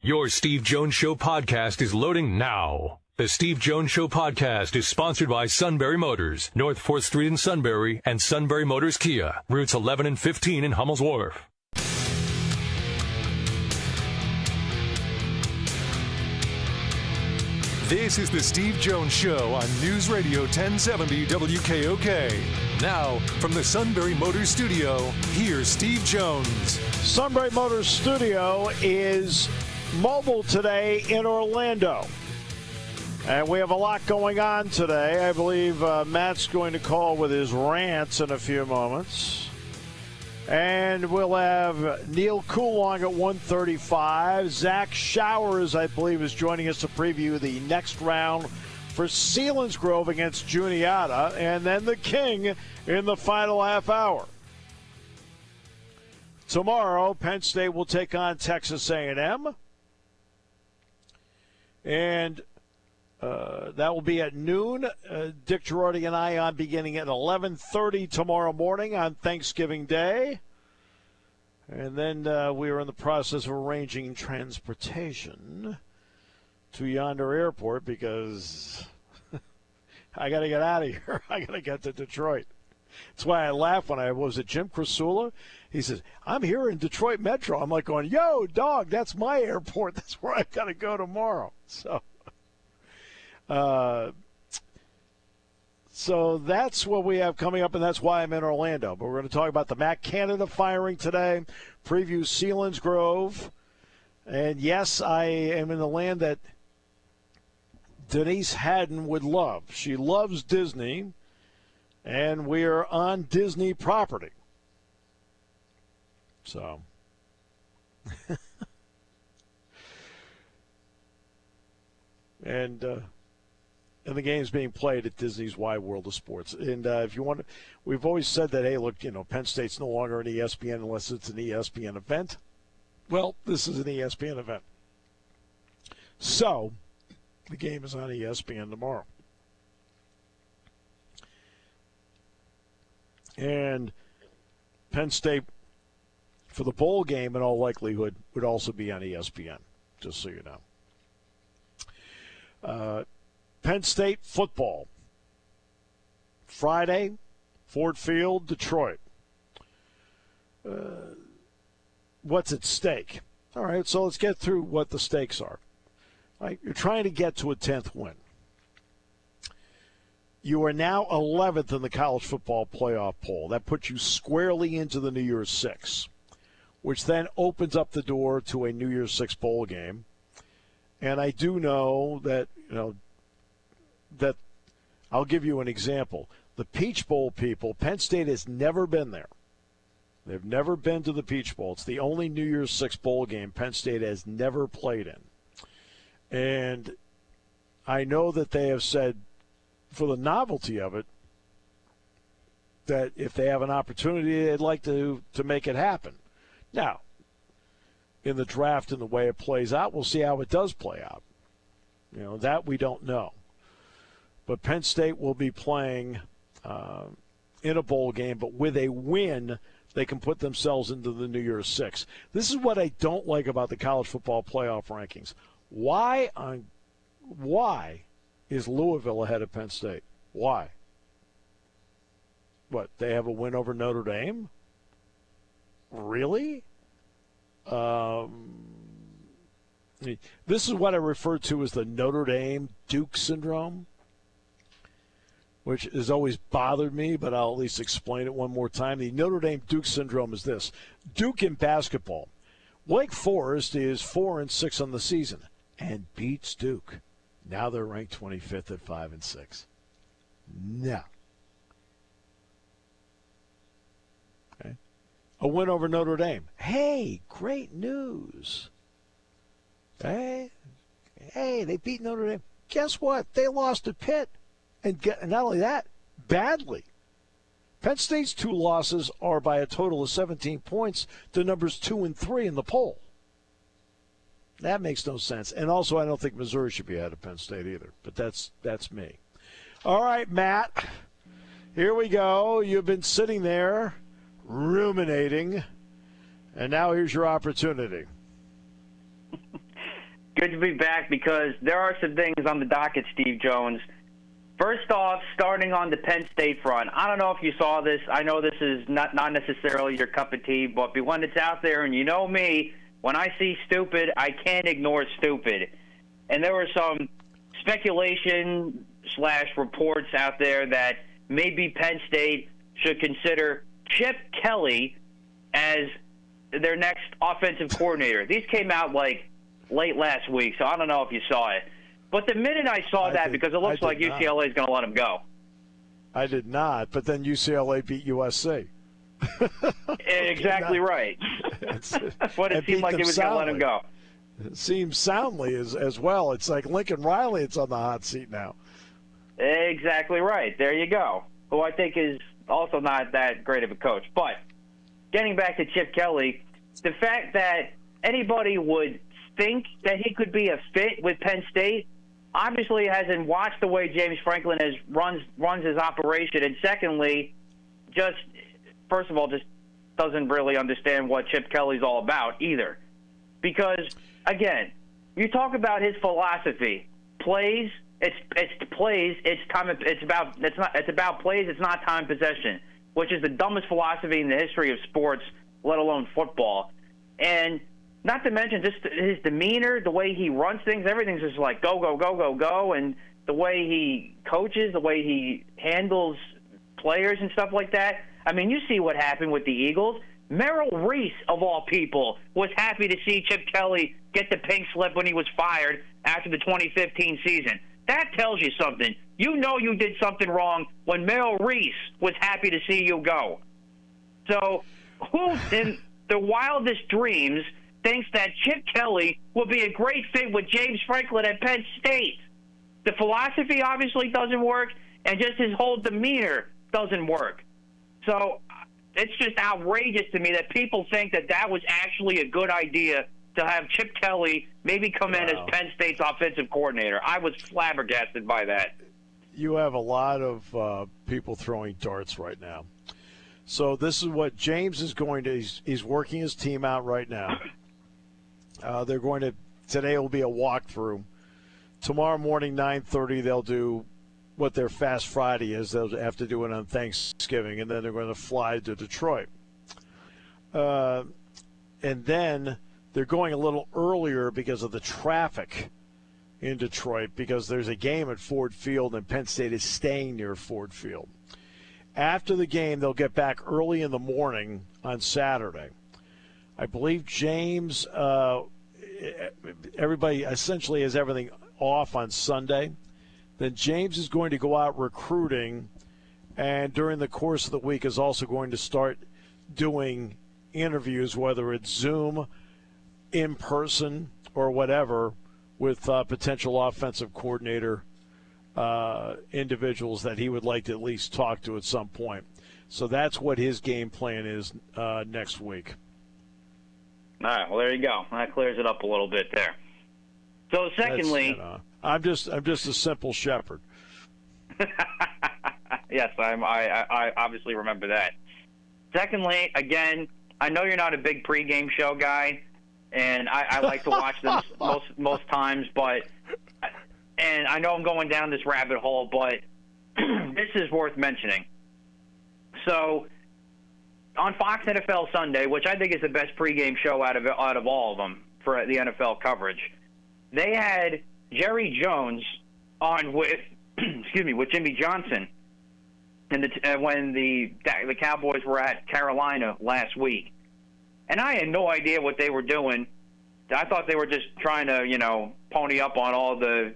Your Steve Jones Show podcast is loading now. The Steve Jones Show podcast is sponsored by Sunbury Motors, North 4th Street in Sunbury, and Sunbury Motors Kia, routes 11 and 15 in Hummel's Wharf. This is the Steve Jones Show on News Radio 1070 WKOK. Now, from the Sunbury Motors Studio, here's Steve Jones. Sunbury Motors Studio is mobile today in Orlando. And we have a lot going on today. I believe Matt's going to call with his rants in a few moments. And we'll have Neil Coulong at 1:35. Zach Showers, I believe, is joining us to preview the next round for Selinsgrove against Juniata. And then the King in the final half hour. Tomorrow, Penn State will take on Texas A&M. And that will be at noon. Dick Girardi and I on beginning at 11:30 tomorrow morning on Thanksgiving Day. And then we are in the process of arranging transportation to Yonder Airport because I got to get out of here. I got to get to Detroit. That's why I laugh when I was at Jim Crisula. He says, I'm here in Detroit Metro. I'm like going, yo, dog, that's my airport. That's where I got to go tomorrow. So that's what we have coming up, and that's why I'm in Orlando. But we're going to talk about the Matt Canada firing today, preview Selinsgrove. And, yes, I am in the land that Denise Haddon would love. She loves Disney, and we are on Disney property. So, and the game's being played at Disney's Wide World of Sports. And if you want to, we've always said that, hey, look, Penn State's no longer an ESPN unless it's an ESPN event. Well, this is an ESPN event. So, the game is on ESPN tomorrow. And Penn State, for the bowl game, in all likelihood, would also be on ESPN, just so you know. Penn State football. Friday, Ford Field, Detroit. What's at stake? All right, so let's get through what the stakes are. All right, you're trying to get to a 10th win. You are now 11th in the college football playoff poll. That puts you squarely into the New Year's Six, which then opens up the door to a New Year's Six bowl game. And I do know that, that I'll give you an example. The Peach Bowl people, Penn State has never been there. They've never been to the Peach Bowl. It's the only New Year's Six bowl game Penn State has never played in. And I know that they have said, for the novelty of it, that if they have an opportunity, they'd like to make it happen. Now, in the draft and the way it plays out, we'll see how it does play out. That we don't know. But Penn State will be playing in a bowl game, but with a win, they can put themselves into the New Year's Six. This is what I don't like about the college football playoff rankings. Why is Louisville ahead of Penn State? Why? What, they have a win over Notre Dame? Really? This is what I refer to as the Notre Dame Duke syndrome, which has always bothered me, but I'll at least explain it one more time. The Notre Dame Duke syndrome is this. Duke in basketball. Wake Forest is 4-6 on the season and beats Duke. Now they're ranked 25th at 5-6. No. Okay. A win over Notre Dame. Hey, great news. Hey, they beat Notre Dame. Guess what? They lost to Pitt. And not only that, badly. Penn State's two losses are by a total of 17 points to numbers 2 and 3 in the poll. That makes no sense. And also, I don't think Missouri should be ahead of Penn State either. But that's me. All right, Matt. Here we go. You've been sitting there ruminating, and now here's your opportunity. Good to be back because there are some things on the docket, Steve Jones. First off, starting on the Penn State front, I don't know if you saw this. I know this is not necessarily your cup of tea, but when it's out there, and you know me, when I see stupid, I can't ignore stupid. And there was some speculation / reports out there that maybe Penn State should consider Chip Kelly as their next offensive coordinator. These came out like late last week, so I don't know if you saw it. But the minute I saw that, because it looks like UCLA is going to let him go. I did not, but then UCLA beat USC. Exactly right. But it seemed like it was going to let him go. It seems soundly as well. It's like Lincoln Riley, it's on the hot seat now. Exactly right. There you go. Who I think is also not that great of a coach. But getting back to Chip Kelly, the fact that anybody would think that he could be a fit with Penn State obviously hasn't watched the way James Franklin runs his operation, and secondly, first of all, just doesn't really understand what Chip Kelly's all about either. Because again, you talk about his philosophy, plays. It's plays. It's about plays. It's not time possession, which is the dumbest philosophy in the history of sports, let alone football. And not to mention just his demeanor, the way he runs things, everything's just like go, go, go, go, go. And the way he coaches, the way he handles players and stuff like that. I mean, you see what happened with the Eagles. Merrill Reese, of all people, was happy to see Chip Kelly get the pink slip when he was fired after the 2015 season. That tells you something. You know you did something wrong when Merrill Reese was happy to see you go. So who in the wildest dreams thinks that Chip Kelly will be a great fit with James Franklin at Penn State? The philosophy obviously doesn't work, and just his whole demeanor doesn't work. So it's just outrageous to me that people think that was actually a good idea to have Chip Kelly maybe come in as Penn State's offensive coordinator. I was flabbergasted by that. You have a lot of people throwing darts right now. So this is what James is going to – he's working his team out right now. They're going to – today will be a walkthrough. Tomorrow morning, 9:30, they'll do what their Fast Friday is. They'll have to do it on Thanksgiving, and then they're going to fly to Detroit. And then – they're going a little earlier because of the traffic in Detroit, because there's a game at Ford Field and Penn State is staying near Ford Field. After the game, they'll get back early in the morning on Saturday. I believe James, everybody essentially has everything off on Sunday. Then James is going to go out recruiting, and during the course of the week is also going to start doing interviews, whether it's Zoom, in person, or whatever, with potential offensive coordinator individuals that he would like to at least talk to at some point. So that's what his game plan is next week. All right, well, there you go. That clears it up a little bit there. So secondly, I'm just a simple shepherd. Yes, I obviously remember that. Secondly, again, I know you're not a big pregame show guy, and I like to watch them most times, and I know I'm going down this rabbit hole, but this is worth mentioning. So on Fox NFL Sunday, which I think is the best pregame show out of all of them for the NFL coverage, they had Jerry Jones on with with Jimmy Johnson, when the Cowboys were at Carolina last week. And I had no idea what they were doing. I thought they were just trying to, pony up on all the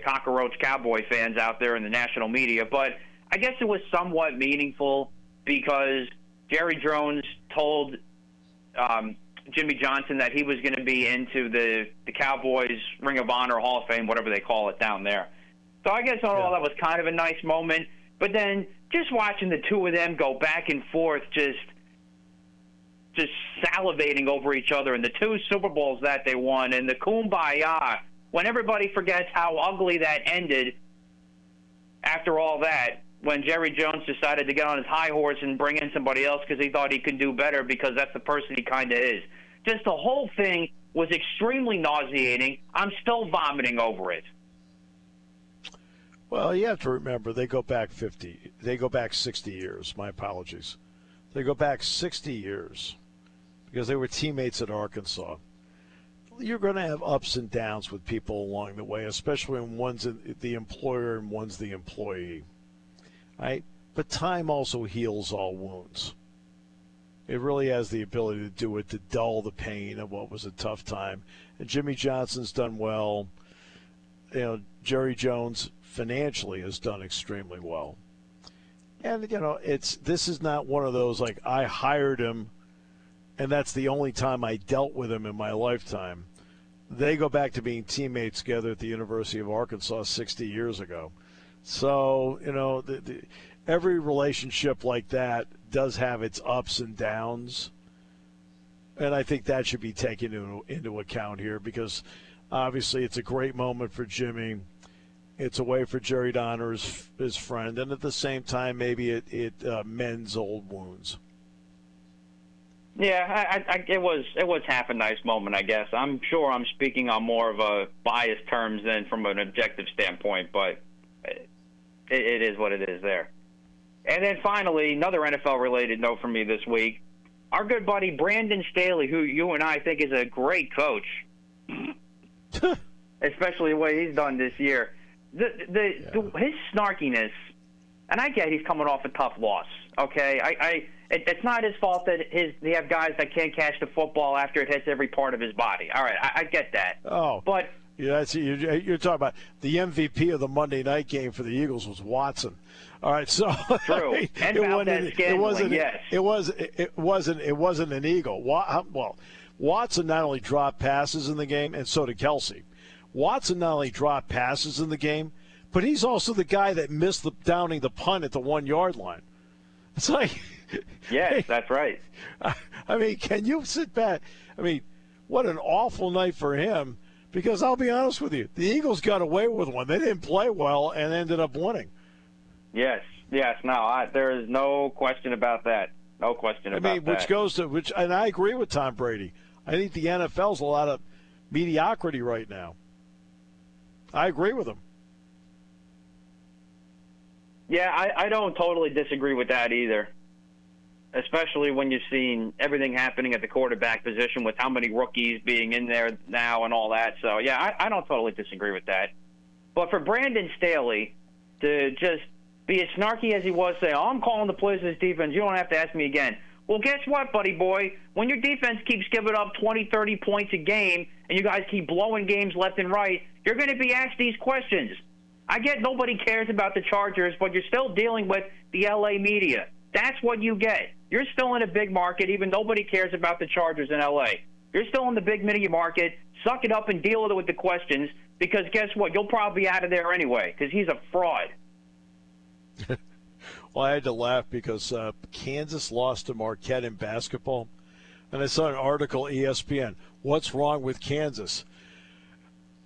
cockroach Cowboy fans out there in the national media. But I guess it was somewhat meaningful because Jerry Jones told Jimmy Johnson that he was going to be into the Cowboys Ring of Honor, Hall of Fame, whatever they call it down there. So I guess all that was kind of a nice moment. But then just watching the two of them go back and forth, just salivating over each other, and the two Super Bowls that they won, and the kumbaya, when everybody forgets how ugly that ended after all that, when Jerry Jones decided to get on his high horse and bring in somebody else because he thought he could do better because that's the person he kind of is. Just the whole thing was extremely nauseating. I'm still vomiting over it. Well, you have to remember they go back 60 years. My apologies. They go back 60 years because they were teammates at Arkansas. You're going to have ups and downs with people along the way, especially when one's the employer and one's the employee. Right? But time also heals all wounds. It really has the ability to do it, to dull the pain of what was a tough time. And Jimmy Johnson's done well. You know, Jerry Jones financially has done extremely well. And, you know, this is not one of those, like, I hired him and that's the only time I dealt with him in my lifetime. They go back to being teammates together at the University of Arkansas 60 years ago. So, you know, every relationship like that does have its ups and downs. And I think that should be taken into account here because obviously it's a great moment for Jimmy. It's a way for Jerry to honor his friend. And at the same time, maybe it mends old wounds. Yeah, it was half a nice moment, I guess. I'm sure I'm speaking on more of a biased terms than from an objective standpoint, but it is what it is there. And then finally, another NFL-related note from me this week. Our good buddy Brandon Staley, who you and I think is a great coach, especially the way he's done this year, his snarkiness, and I get he's coming off a tough loss, okay? It's not his fault that they have guys that can't catch the football after it hits every part of his body. All right, I get that. Oh, but yeah, you're talking about the MVP of the Monday night game for the Eagles was Watson. All right, so true. And it wasn't an Eagle. Well, Watson not only dropped passes in the game, and so did Kelsey. Watson not only dropped passes in the game, but he's also the guy that missed downing the punt at the 1 yard line. It's like, yes, that's right. I mean, can you sit back? I mean, what an awful night for him. Because I'll be honest with you, the Eagles got away with one. They didn't play well and ended up winning. Yes. No, there is no question about that. No question about that. And I agree with Tom Brady. I think the NFL's a lot of mediocrity right now. I agree with him. Yeah, I don't totally disagree with that either, especially when you've seen everything happening at the quarterback position with how many rookies being in there now and all that. So, yeah, I don't totally disagree with that. But for Brandon Staley to just be as snarky as he was, say, I'm calling the plays of this defense, you don't have to ask me again. Well, guess what, buddy boy? When your defense keeps giving up 20, 30 points a game and you guys keep blowing games left and right, you're going to be asked these questions. I get nobody cares about the Chargers, but you're still dealing with the L.A. media. That's what you get. You're still in a big market, even nobody cares about the Chargers in L.A. You're still in the big media market. Suck it up and deal with it with the questions, because guess what? You'll probably be out of there anyway, because he's a fraud. Well, I had to laugh because Kansas lost to Marquette in basketball, and I saw an article, ESPN, what's wrong with Kansas?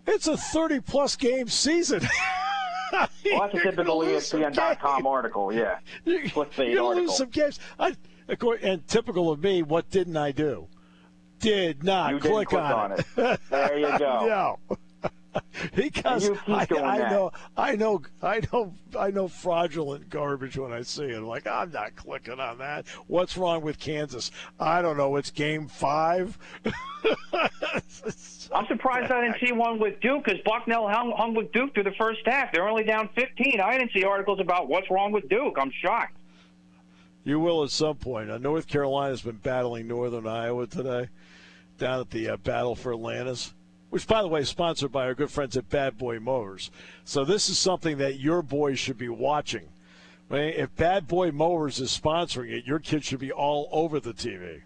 It's a 30-plus game season. Well, that's a typical ESPN.com article, yeah. You're going to lose some games. And typical of me, what didn't I do? Did not click on it. There you go. No. Because I know fraudulent garbage when I see it. I'm like, I'm not clicking on that. What's wrong with Kansas? I don't know. It's game 5. I'm surprised I didn't see one with Duke, because Bucknell hung with Duke through the first half. They're only down 15. I didn't see articles about what's wrong with Duke. I'm shocked. You will at some point. North Carolina's been battling Northern Iowa today down at the Battle for Atlantis, which, by the way, is sponsored by our good friends at Bad Boy Mowers. So this is something that your boys should be watching. I mean, if Bad Boy Mowers is sponsoring it, your kids should be all over the TV.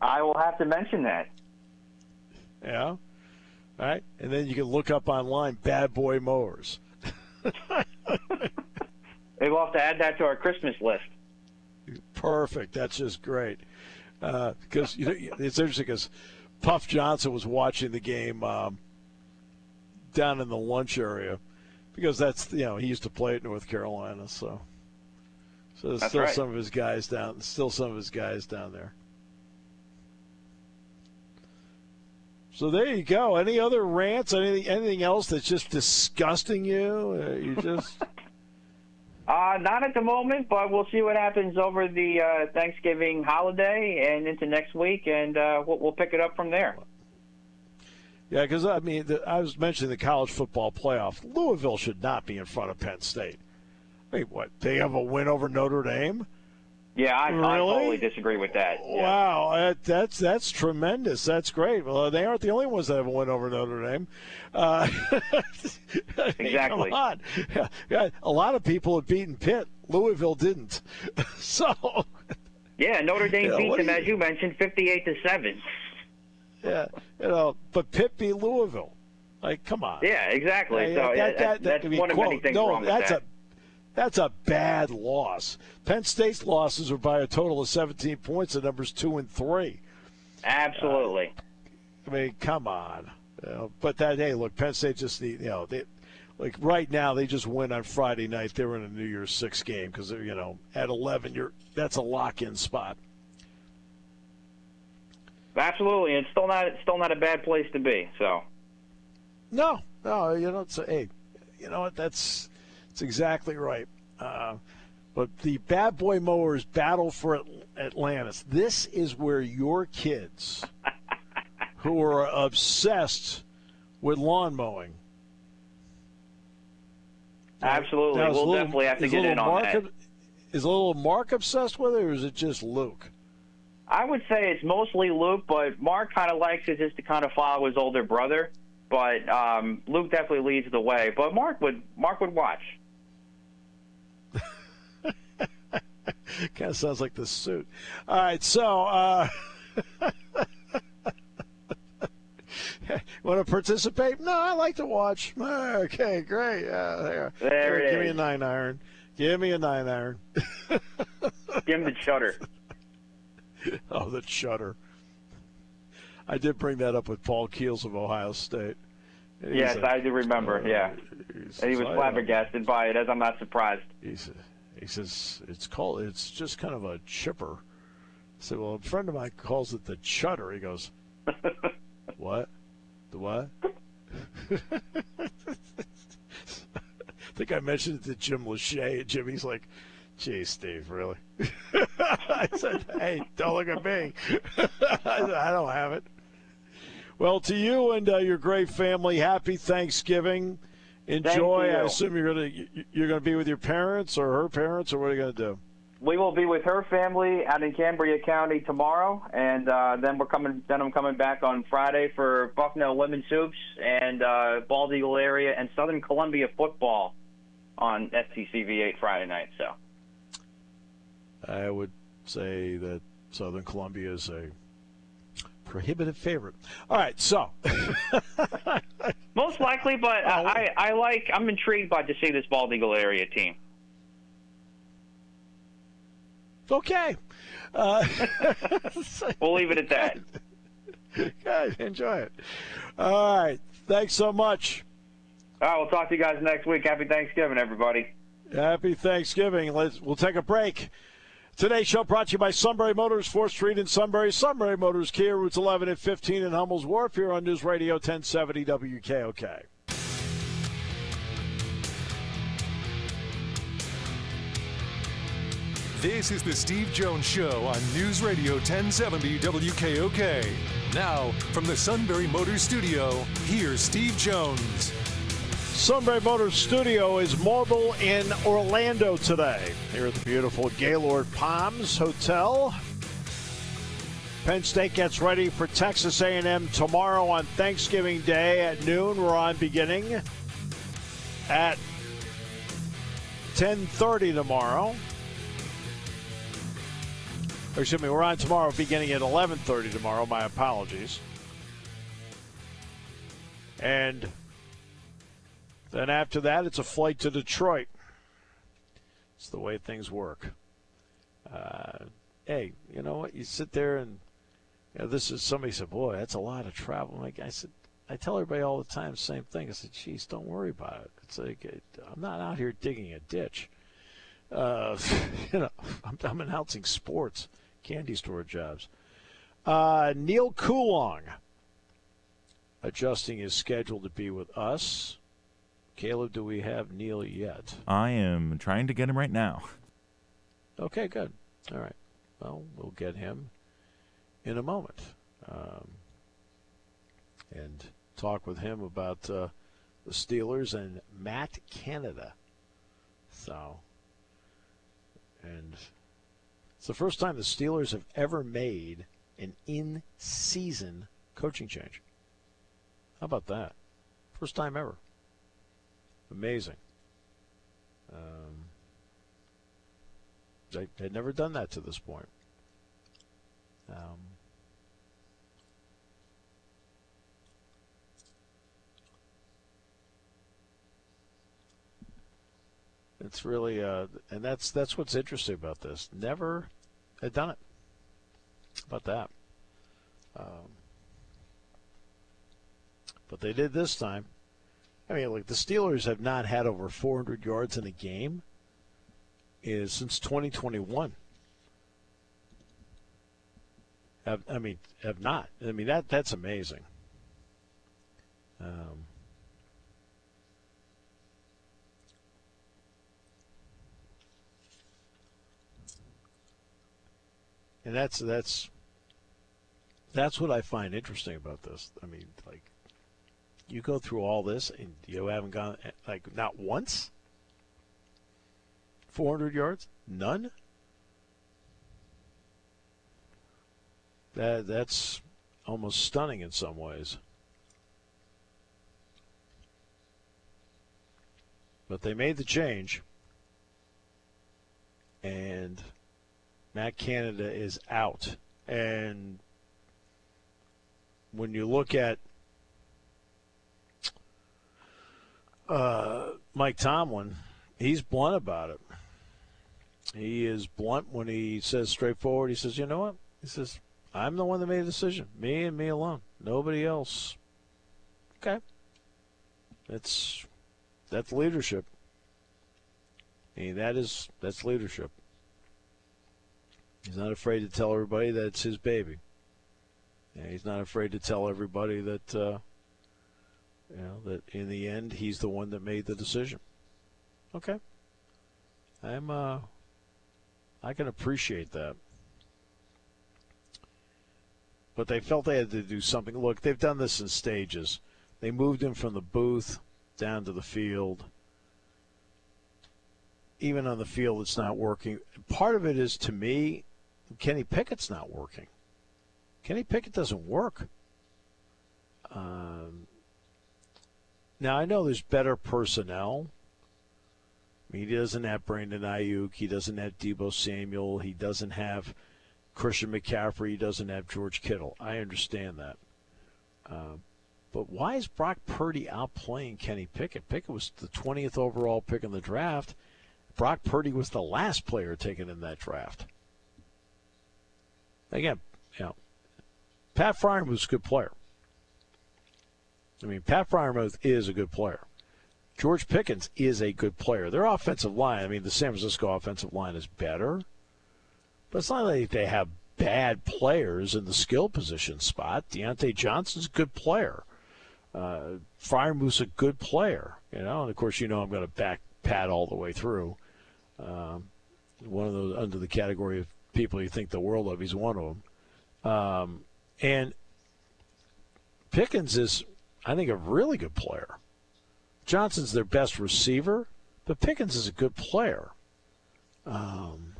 I will have to mention that. Yeah. All right. And then you can look up online Bad Boy Mowers. Maybe we'll have to add that to our Christmas list. Perfect. That's just great. Because it's interesting because Puff Johnson was watching the game down in the lunch area because that's, he used to play at North Carolina. So there's still right. some of his guys down there. So there you go. Any other rants? Anything else that's just disgusting you? You just not at the moment, but we'll see what happens over the Thanksgiving holiday and into next week, and we'll pick it up from there. Yeah, because, I mean, I was mentioning the college football playoff. Louisville should not be in front of Penn State. I mean, what, they have a win over Notre Dame? Yeah, I Really? totally disagree with that. Yeah. Wow, that's tremendous. That's great. Well, they aren't the only ones that have a win over Notre Dame. Exactly. Come on. Yeah, a lot of people have beaten Pitt. Louisville didn't. So. Yeah, Notre Dame beat them, as you mentioned, 58-7. Yeah, but Pitt beat Louisville. Like, come on. Yeah, exactly. So that's one of many things wrong with that. That's a bad loss. Penn State's losses are by a total of 17 points at numbers 2 and 3. Absolutely. I mean, come on. But hey, look, Penn State just need, like right now they just win on Friday night. They're in a New Year's 6 game because they're, at 11, that's a lock-in spot. Absolutely, and it's still not a bad place to be. So. No, hey, you know what? That's exactly right. But the bad boy mowers battle for Atlantis. This is where your kids, who are obsessed with lawn mowing. Absolutely, we'll definitely have to get in on that. Is little Mark obsessed with it, or is it just Luke? I would say it's mostly Luke, but Mark kind of likes it just to kind of follow his older brother. But Luke definitely leads the way. But Mark would watch. Kind of sounds like the suit. All right, so want to participate? No, I like to watch. Okay, great. There it is. Give me a 9-iron. Give me a 9-iron. Give him the shutter. Oh, the shutter. I did bring that up with Paul Keels of Ohio State. Yes, I do remember, yeah. He was flabbergasted by it, as I'm not surprised. He says, it's just kind of a chipper. I said, well, a friend of mine calls it the chutter. He goes, what? The what? I think I mentioned it to Jim Lachey, and Jimmy's like, gee, Steve, really? I said, hey, don't look at me. I don't have it. Well, to you and your great family, happy Thanksgiving. Enjoy. I assume you're gonna be with your parents or her parents, or what are you gonna do? We will be with her family out in Cambria County tomorrow, and then I'm coming back on Friday for Bucknell Women's Hoops and Bald Eagle area and Southern Columbia football on STCV8 Friday night. So I would say that Southern Columbia is a prohibitive favorite. All right, so most likely, but I'm intrigued by to see this Bald Eagle area team. Okay. We'll leave it at that. Good. Enjoy it. All right. Thanks so much. All right, we'll talk to you guys next week. Happy Thanksgiving, everybody. Happy Thanksgiving. We'll take a break. Today's show brought to you by Sunbury Motors, 4th Street in Sunbury. Sunbury Motors, Kia, routes 11 and 15 in Hummel's Wharf, here on News Radio 1070 WKOK. This is the Steve Jones Show on News Radio 1070 WKOK. Now, from the Sunbury Motors Studio, here's Steve Jones. Sunbury Motors Studio is mobile in Orlando today. Here at the beautiful Gaylord Palms Hotel. Penn State gets ready for Texas A&M tomorrow on Thanksgiving Day at noon. We're on beginning at 10:30 tomorrow. Or excuse me, we're on tomorrow beginning at 11:30 tomorrow. My apologies. And then after that, it's a flight to Detroit. It's the way things work. Hey, you know what? You sit there and this is somebody said, "Boy, that's a lot of travel." I said, I tell everybody all the time, same thing. I said, "Geez, don't worry about it. It's like I'm not out here digging a ditch. I'm announcing sports, candy store jobs." Neil Coulong adjusting his schedule to be with us. Caleb, do we have Neil yet? I am trying to get him right now. Okay, good. All right. Well, we'll get him in a moment and talk with him about the Steelers and Matt Canada. So, and it's the first time the Steelers have ever made an in-season coaching change. How about that? First time ever. Amazing. They had never done that to this point. It's really, and that's what's interesting about this. Never had done it. How about that? But they did this time. I mean, like the Steelers have not had over 400 yards in a game since 2021. Have not. I mean, that's amazing. And that's what I find interesting about this. I mean, like, you go through all this and you haven't gone, like, not once? 400 yards? None? That's almost stunning in some ways. But they made the change. And Matt Canada is out. And when you look at Mike Tomlin, he's blunt about it. He is blunt when he says straightforward. He says, you know what? He says, I'm the one that made the decision. Me and me alone. Nobody else. Okay. That's leadership. I mean, that's leadership. He's not afraid to tell everybody that it's his baby. And he's not afraid to tell everybody that, that in the end he's the one that made the decision. Okay. I can appreciate that. But they felt they had to do something. Look, they've done this in stages. They moved him from the booth down to the field. Even on the field, it's not working. Part of it is, to me, Kenny Pickett's not working. Kenny Pickett doesn't work. Now, I know there's better personnel. I mean, he doesn't have Brandon Ayuk. He doesn't have Deebo Samuel. He doesn't have Christian McCaffrey. He doesn't have George Kittle. I understand that. But why is Brock Purdy outplaying Kenny Pickett? Pickett was the 20th overall pick in the draft. Brock Purdy was the last player taken in that draft. Again, Pat Freiermuth was a good player. I mean, Pat Freiermuth is a good player. George Pickens is a good player. Their offensive line, I mean, the San Francisco offensive line is better. But it's not like they have bad players in the skill position spot. Deontay Johnson's a good player. Freiermuth's a good player. And of course, I'm going to back Pat all the way through. One of those under the category of people you think the world of. He's one of them. And Pickens is, I think, a really good player. Johnson's their best receiver, but Pickens is a good player. And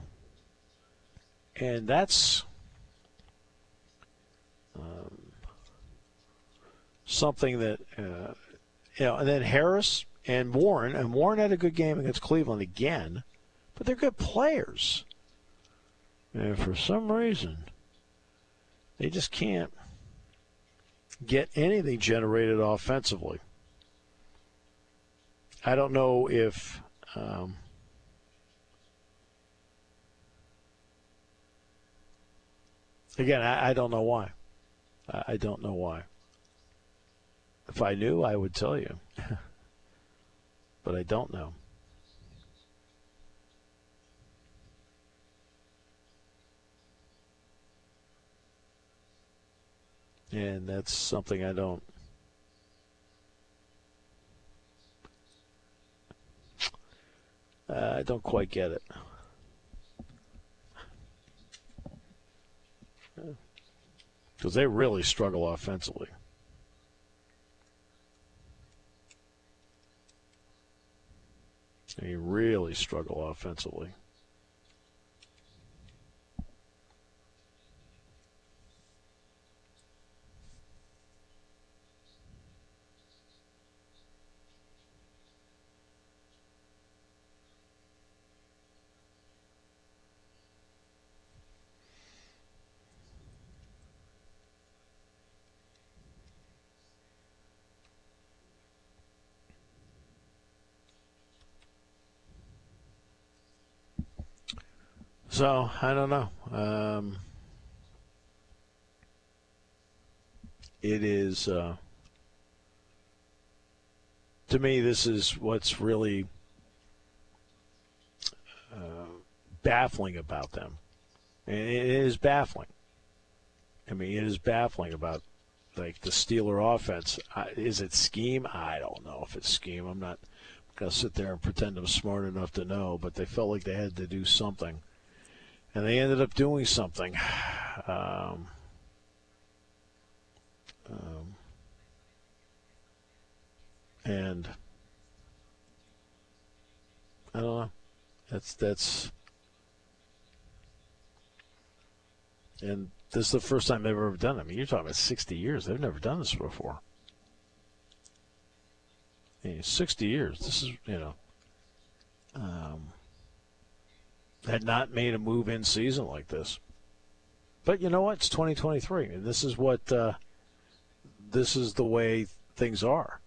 that's something that, and then Harris and Warren had a good game against Cleveland again, but they're good players. And for some reason, they just can't get anything generated offensively. I don't know if again, I don't know why. I don't know why. If I knew, I would tell you. But I don't know. And that's something I don't I don't quite get it. Because they really struggle offensively. They really struggle offensively. So, I don't know. It is, to me, this is what's really baffling about them. And it is baffling. I mean, it is baffling about, like, the Steeler offense. Is it scheme? I don't know if it's scheme. I'm not going to sit there and pretend I'm smart enough to know, but they felt like they had to do something. And they ended up doing something. And I don't know. That's and this is the first time they've ever done it. I mean, you're talking about 60 years. They've never done this before. 60 years. This is, had not made a move in season like this. But you know what? It's 2023, and this is what this is the way things are.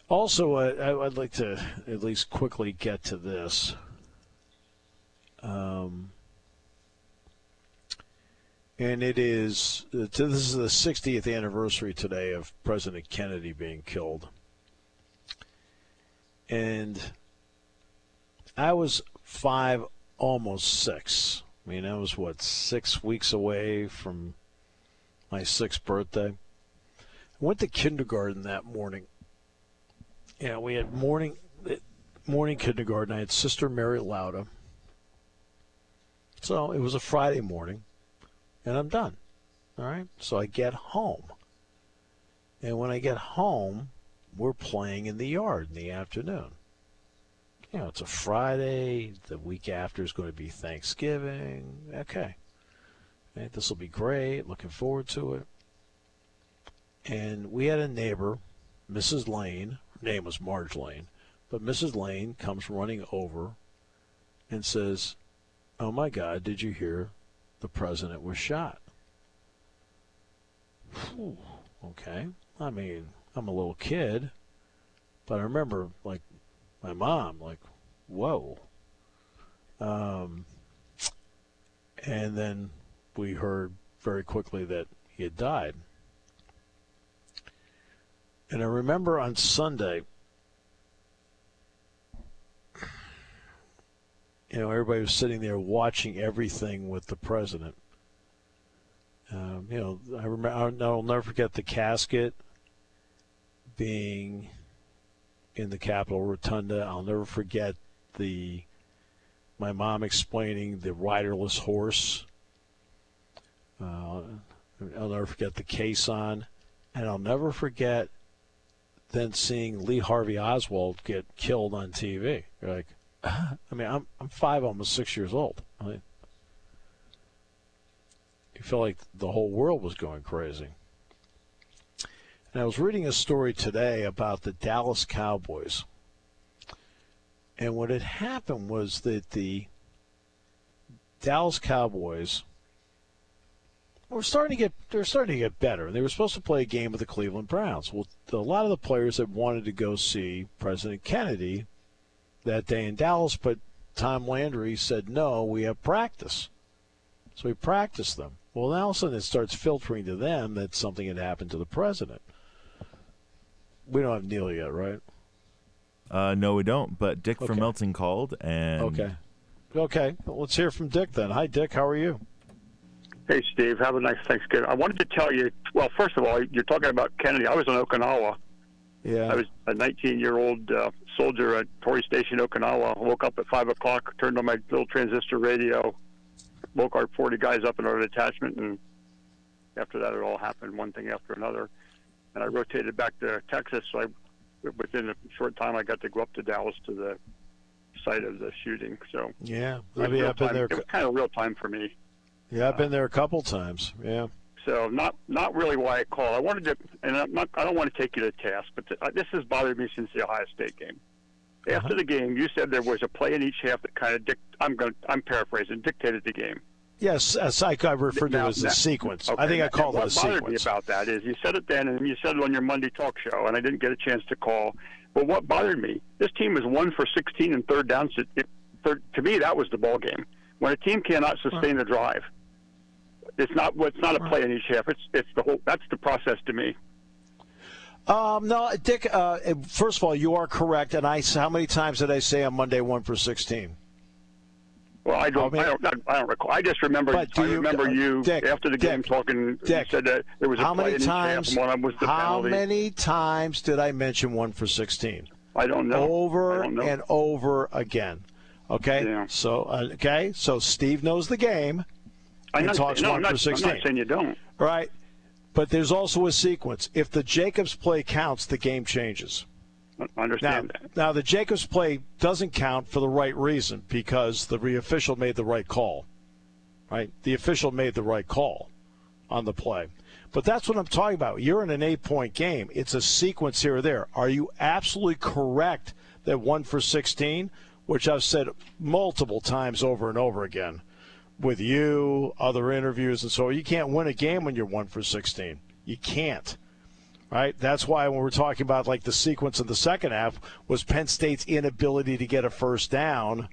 Also, I'd like to at least quickly get to this. And it is, this is the 60th anniversary today of President Kennedy being killed. And I was 5, almost 6. I mean, I was, 6 weeks away from my 6th birthday. I went to kindergarten that morning. Yeah, we had morning kindergarten. I had Sister Mary Lauda. So it was a Friday morning, and I'm done. All right? So I get home. And when I get home, we're playing in the yard in the afternoon. It's a Friday. The week after is going to be Thanksgiving. Okay. This will be great. Looking forward to it. And we had a neighbor, Mrs. Lane. Her name was Marge Lane. But Mrs. Lane comes running over and says, "Oh, my God, did you hear the president was shot?" Whew, okay. I mean, I'm a little kid, but I remember, like, my mom, like, whoa. And then we heard very quickly that he had died. And I remember on Sunday, everybody was sitting there watching everything with the president. I remember, I'll never forget the casket being in the Capitol Rotunda. I'll never forget my mom explaining the riderless horse. I'll never forget the caisson, and I'll never forget then seeing Lee Harvey Oswald get killed on TV. You're like, I mean, I'm 5, almost 6 years old. You felt like the whole world was going crazy. And I was reading a story today about the Dallas Cowboys. And what had happened was that the Dallas Cowboys were starting to get better. They were supposed to play a game with the Cleveland Browns. Well, a lot of the players had wanted to go see President Kennedy that day in Dallas, but Tom Landry said, no, we have practice. So he practiced them. Well, now all of a sudden it starts filtering to them that something had happened to the president. We don't have Neil yet, right? No, we don't. But Dick from Okay. Milton called, and Okay. Well, let's hear from Dick then. Hi, Dick. How are you? Hey, Steve. Have a nice Thanksgiving. I wanted to tell you, well, first of all, you're talking about Kennedy. I was in Okinawa. Yeah. I was a 19-year-old soldier at Tory Station, Okinawa. I woke up at 5 o'clock, turned on my little transistor radio, woke our 40 guys up in our detachment, and after that it all happened, one thing after another. And I rotated back to Texas, so within a short time I got to go up to Dallas to the site of the shooting. So Yeah. I've been there. It was kind of real time for me. Yeah, I've been there a couple times. Yeah. So not really why I called. I wanted to, and I don't want to take you to task, but this has bothered me since the Ohio State game. After the game, you said there was a play in each half that kind of I'm paraphrasing, dictated the game. Yes, as I referred to it as a sequence. Okay, I think I called it a sequence. What bothered me about that is you said it then, and you said it on your Monday talk show, and I didn't get a chance to call. But what bothered me, this team was 1 for 16 in third downs. To me, that was the ball game. When a team cannot sustain a drive, it's not a play in each half. It's the whole. That's the process to me. No, Dick. First of all, you are correct. And how many times did I say on Monday 1 for 16? Well, I don't recall. I just remember. You Dick, after the game talking. Dick, you said that there was a play in each half, and one of them was the penalty. How many times did I mention 1 for 16? I don't know. Over and over again. Okay. Yeah. So So Steve knows the game. I'm not for 16. I'm not saying you don't. Right. But there's also a sequence. If the Jacobs play counts, the game changes. I understand that. Now, the Jacobs play doesn't count for the right reason because the official made the right call. Right? The official made the right call on the play. But that's what I'm talking about. You're in an 8-point game. It's a sequence here or there. Are you absolutely correct that 1 for 16, which I've said multiple times over and over again, with you, other interviews, and so you can't win a game when you're 1 for 16. You can't. Right? That's why when we're talking about like the sequence of the second half was Penn State's inability to get a first down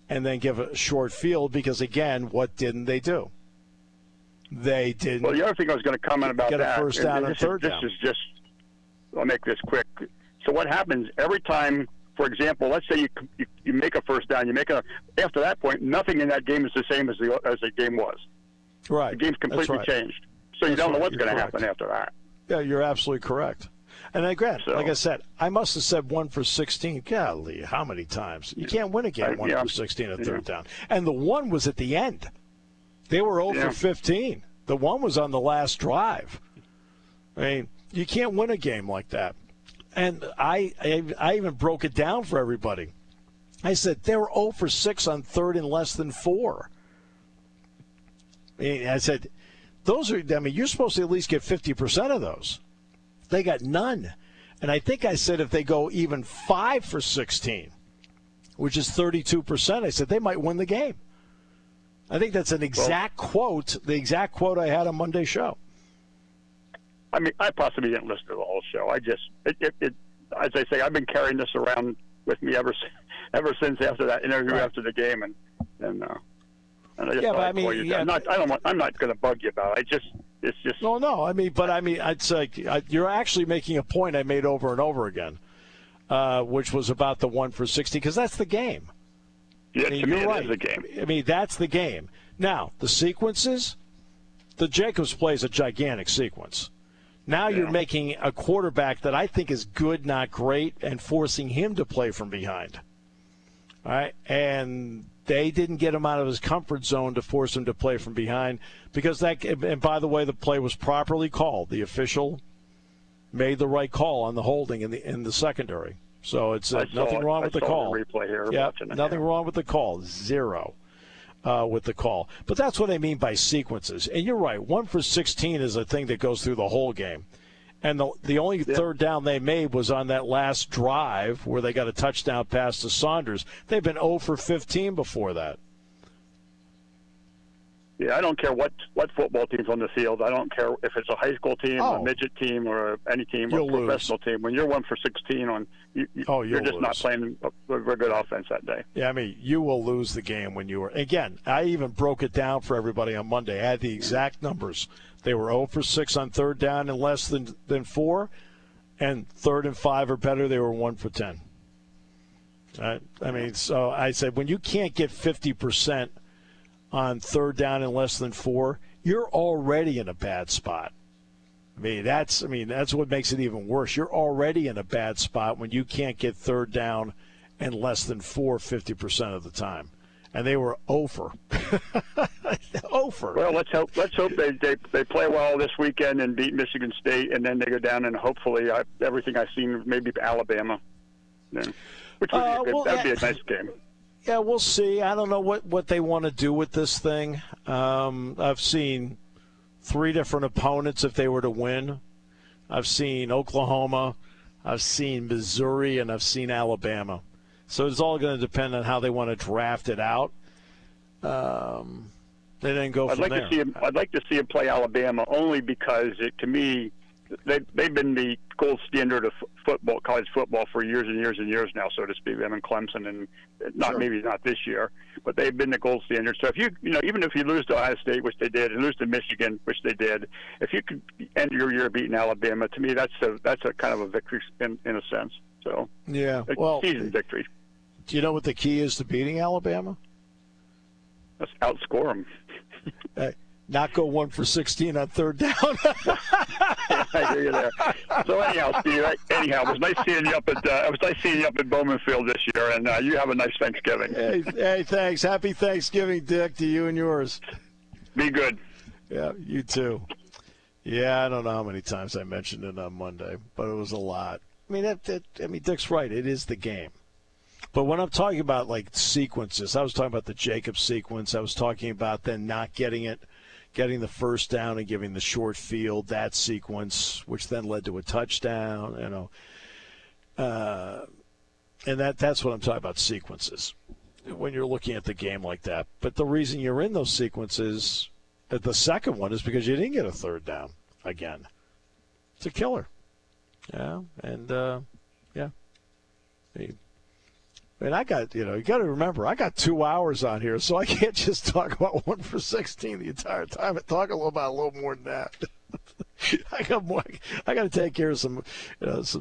and then give a short field because, again, what didn't they do? They didn't. Well, the other thing I was going to comment about get a first down and third down. This is just, I'll make this quick. So what happens every time, for example, let's say you make a first down, after that point, nothing in that game is the same as the game was. Right. The game's completely changed. So you don't know what's going to happen after that. Yeah, you're absolutely correct. And again, like I said, I must have said 1 for 16. Golly, how many times? You can't win a game 1 for 16 at third down. And the one was at the end. They were 0 for 15. The one was on the last drive. I mean, you can't win a game like that. And I even broke it down for everybody. I said they were 0 for 6 on third and less than 4. I said, you're supposed to at least get 50% of those. They got none. And I think I said if they go even 5 for 16, which is 32%, I said they might win the game. I think that's an exact quote, the exact quote I had on Monday's show. I mean, I possibly didn't listen to the whole show. I just, as I say, I've been carrying this around with me ever since after that interview after the game, and I just thought I'd call you. I'm not going to bug you about it. It's just. No. It's like you're actually making a point I made over and over again, which was about the 1 for 60, because that's the game. Yeah, to me, it is the game. I mean, that's the game. Now, the sequences, the Jacobs play is a gigantic sequence. Now you're making a quarterback that I think is good, not great, and forcing him to play from behind. All right? And they didn't get him out of his comfort zone to force him to play from behind because and by the way, the play was properly called. The official made the right call on the holding in the secondary. So it's nothing wrong with the call. Nothing wrong with the call. 0 with the call. But that's what I mean by sequences. And you're right. 1 for 16 is a thing that goes through the whole game. And the only third down they made was on that last drive where they got a touchdown pass to Saunders. They've been 0 for 15 before that. Yeah, I don't care what football team's on the field. I don't care if it's a high school team, a midget team, or any team, or a professional team. When you're 1 for 16 you're just not playing a good offense that day. Yeah, I mean, you will lose the game when you were. Again, I even broke it down for everybody on Monday. I had the exact numbers. They were 0 for 6 on third down and less than 4, and third and 5 or better, they were 1 for 10. I mean, so I said when you can't get 50% on third down and less than 4, you're already in a bad spot. I mean, that's what makes it even worse. You're already in a bad spot when you can't get third down and less than 4 50% of the time. And they were over. Over. Well, let's hope they play well this weekend and beat Michigan State, and then they go down and hopefully everything I've seen maybe Alabama. Then, which would that'd be a nice game. Yeah, we'll see. I don't know what they want to do with this thing. I've seen 3 different opponents if they were to win. I've seen Oklahoma, I've seen Missouri, and I've seen Alabama. So it's all going to depend on how they want to draft it out. They then go from there. I'd like to see him play Alabama only because, to me, they've been the gold standard of football, college football, for years and years and years now, so to speak. Them and Clemson, and maybe not this year, but they've been the gold standard. So if even if you lose to Ohio State, which they did, and lose to Michigan, which they did, if you could end your year beating Alabama, to me that's a kind of a victory in a sense. So yeah, season victory. Do you know what the key is to beating Alabama? Let's outscore them. Not go 1 for 16 on third down. I hear you there. So anyhow, Steve. It was nice seeing you up at Bowman Field this year, and you have a nice Thanksgiving. Hey, thanks. Happy Thanksgiving, Dick, to you and yours. Be good. Yeah, you too. Yeah, I don't know how many times I mentioned it on Monday, but it was a lot. I mean, Dick's right. It is the game. But when I'm talking about like sequences, I was talking about the Jacobs sequence. I was talking about then not getting the first down and giving the short field, that sequence, which then led to a touchdown. And that's what I'm talking about, sequences, when you're looking at the game like that. But the reason you're in those sequences, the second one, is because you didn't get a third down again. It's a killer. Yeah, and yeah. And I got, you got to remember, I got 2 hours on here, so I can't just talk about 1 for 16 the entire time. I talk a little more than that. I got to take care of some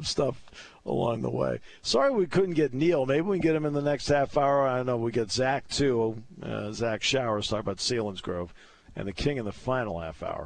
stuff along the way. Sorry we couldn't get Neil. Maybe we can get him in the next half hour. I know we get Zach too. Zach Showers talking about Selinsgrove, and the King in the final half hour.